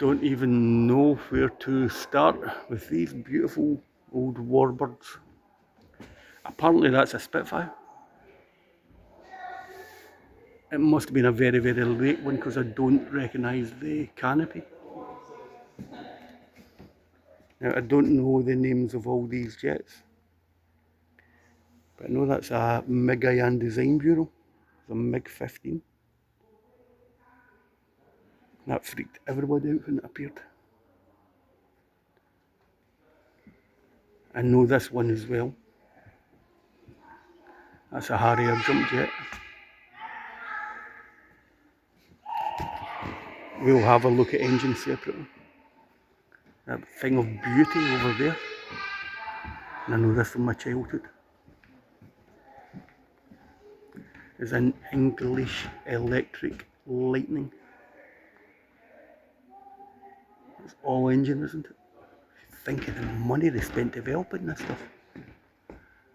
don't even know where to start with these beautiful old warbirds. Apparently that's a Spitfire. It must have been a very, very late one because I don't recognise the canopy. Now I don't know the names of all these jets, but I know that's a MIG Design Bureau. It's a MiG-15. That freaked everybody out when it appeared. I know this one as well. That's a Harrier jump jet. We'll have a look at engines separately. That thing of beauty over there. And I know this from my childhood. Is an English Electric Lightning. It's all engine, isn't it? Think of the money they spent developing this stuff.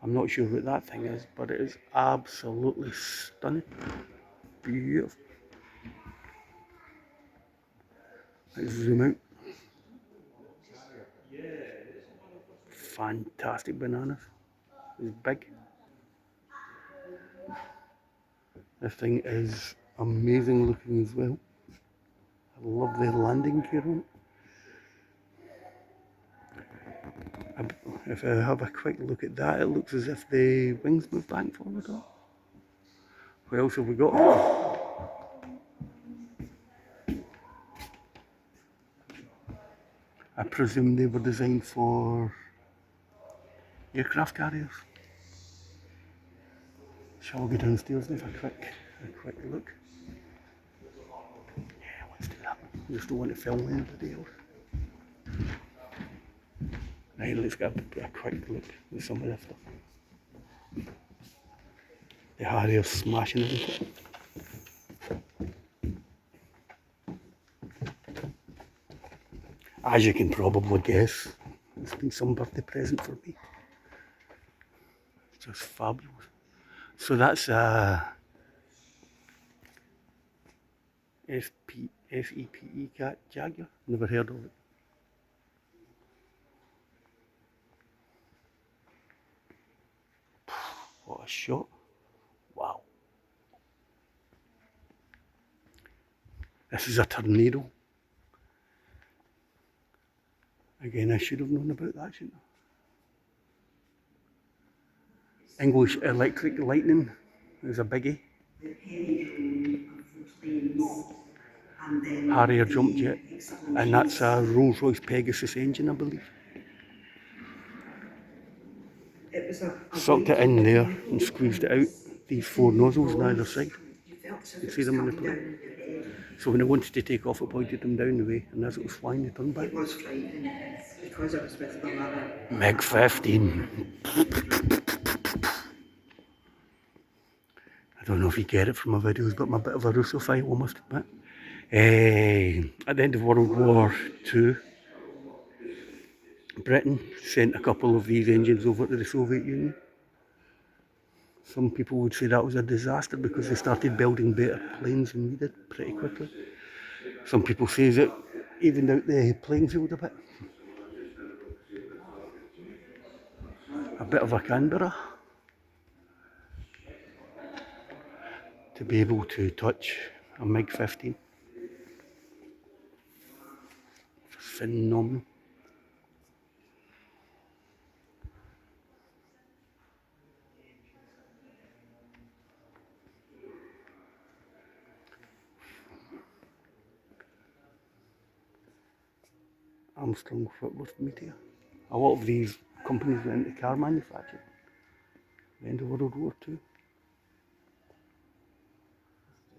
I'm not sure what that thing is, but it is absolutely stunning. Beautiful. Let's zoom out. Fantastic bananas. It's big. This thing is amazing looking as well. I love the landing gear on it. If I have a quick look at that, it looks as if the wings move back and forward. What else have we got? I presume they were designed for aircraft carriers. Shall we go downstairs and have a quick look? Yeah, let's do that. I just don't want to film anybody else. Right, let's get a quick look at some of this stuff. The Harrier's smashing, isn't it? As you can probably guess, it's been some birthday present for me. It's just fabulous. So that's a SEPE cat Jaguar. Never heard of it. What a shot. Wow. This is a Tornado. Again, I should have known about that, shouldn't I? English Electric Lightning is a biggie. Harrier jump jet, and that's a Rolls-Royce Pegasus engine, I believe. Sucked it in there and squeezed it out. These four nozzles on either side. You see them on the plane. So when I wanted to take off, it pointed them down the way, and as it was flying, they turned back. It was frightening because I was with my mother. MiG-15. I don't know if you get it from my videos, but I'm a bit of a Russophile, I must admit. At the end of World War II, Britain sent a couple of these engines over to the Soviet Union. Some people would say that was a disaster because they started building better planes than we did pretty quickly. Some people say that evened out the playing field a bit. A bit of a Canberra to be able to touch a MiG-15. Phenomenal. Armstrong Whitworth Meteor. A lot of these companies went into car manufacturing at the end of World War II.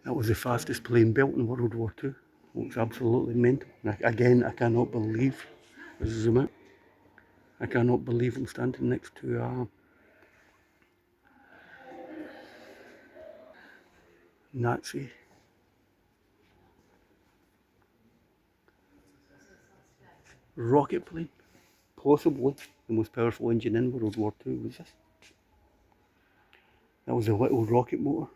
That was the fastest plane built in World War II. Looks absolutely mental. Again, I cannot believe, let's zoom out, I cannot believe I'm standing next to a Nazi. Rocket plane. Possibly the most powerful engine in World War II was this. That was a little rocket motor.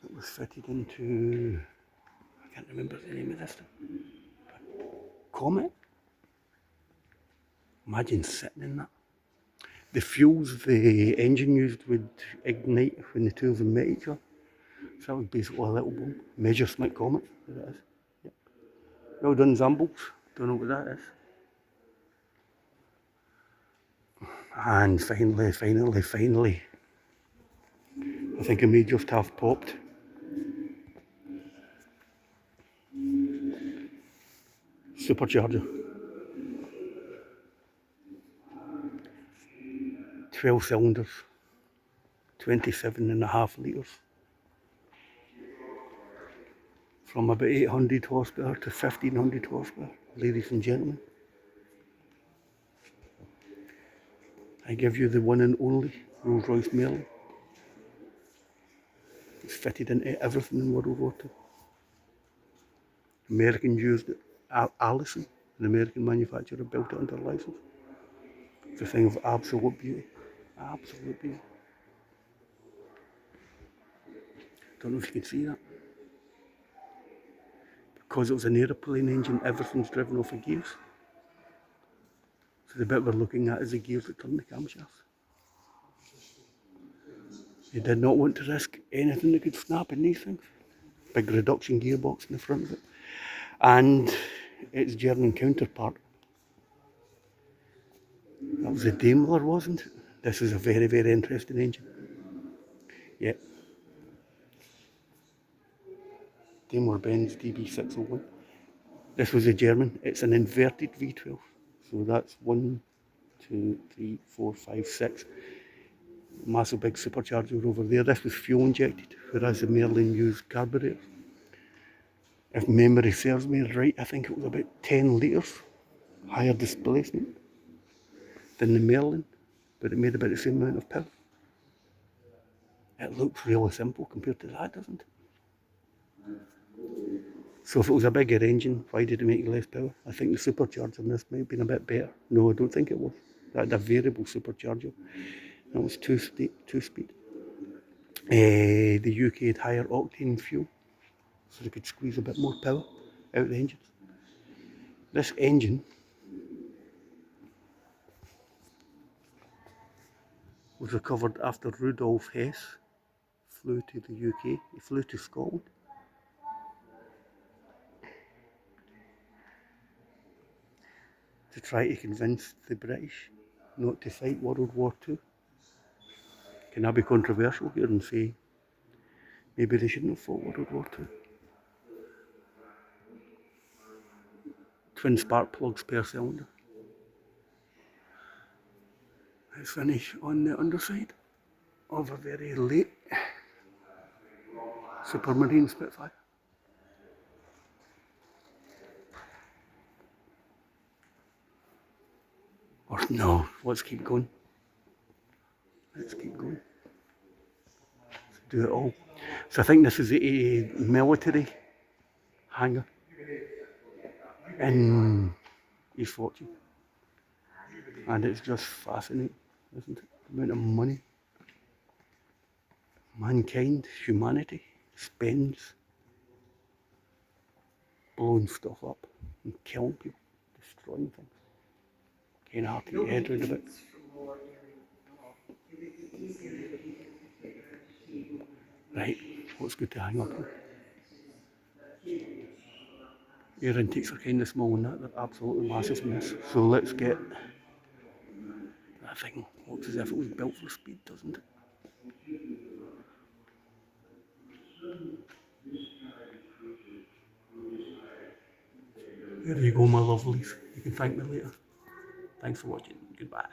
It was fitted into, I can't remember the name of this thing. Comet? Imagine sitting in that. The fuels the engine used would ignite when the two of them met each other. So that was basically a little bomb. Messerschmitt Comet, there it is. Yep. Well done, Zambles. Don't know what that is. And finally, I think it may just have popped. Supercharger. 12 cylinders. 27.5 litres. From about 800 horsepower to 1500 horsepower, ladies and gentlemen. I give you the one and only Rolls Royce Merlin. It's fitted into everything in World War II. Americans used it. Allison, an American manufacturer, built it under license. It's a thing of absolute beauty. Absolute beauty. Don't know if you can see that. Because it was an aeroplane engine, everything's driven off of gears. So the bit we're looking at is the gears that turn the camshafts. They did not want to risk anything that could snap in these things. Big reduction gearbox in the front of it. And its German counterpart. That was the Daimler, wasn't it? This is a very, very interesting engine. Yeah. Daimler-Benz DB601. This was a German. It's an inverted V12. So that's 1, 2, 3, 4, 5, 6. Massive big supercharger over there. This was fuel injected, whereas the Merlin used carburetors. If memory serves me right, I think it was about 10 litres higher displacement than the Merlin, but it made about the same amount of power. It looks really simple compared to that, doesn't it? So if it was a bigger engine, why did it make less power? I think the supercharger in this might have been a bit better. No, I don't think it was. That had a variable supercharger. That was two-speed. The UK had higher octane fuel, so they could squeeze a bit more power out of the engines. This engine was recovered after Rudolf Hess flew to the UK. He flew to Scotland. To try to convince the British not to fight World War II. Can I be controversial here and say maybe they shouldn't have fought World War II? Twin spark plugs per cylinder. Let's finish on the underside of a very late Supermarine Spitfire. Or no, let's keep going. Let's keep going. Let's do it all. So I think this is a military hangar in East Fortune. And it's just fascinating, isn't it? The amount of money mankind, humanity, spends blowing stuff up and killing people, destroying things. Kind of hard to get your head around a bit. Right, what's good to hang up on? Air intakes are kind of small in that, they're absolutely massive in this. So let's get that thing. Looks as if it was built for speed, doesn't it? There you go, my lovelies. You can thank me later. Thanks for watching. Goodbye.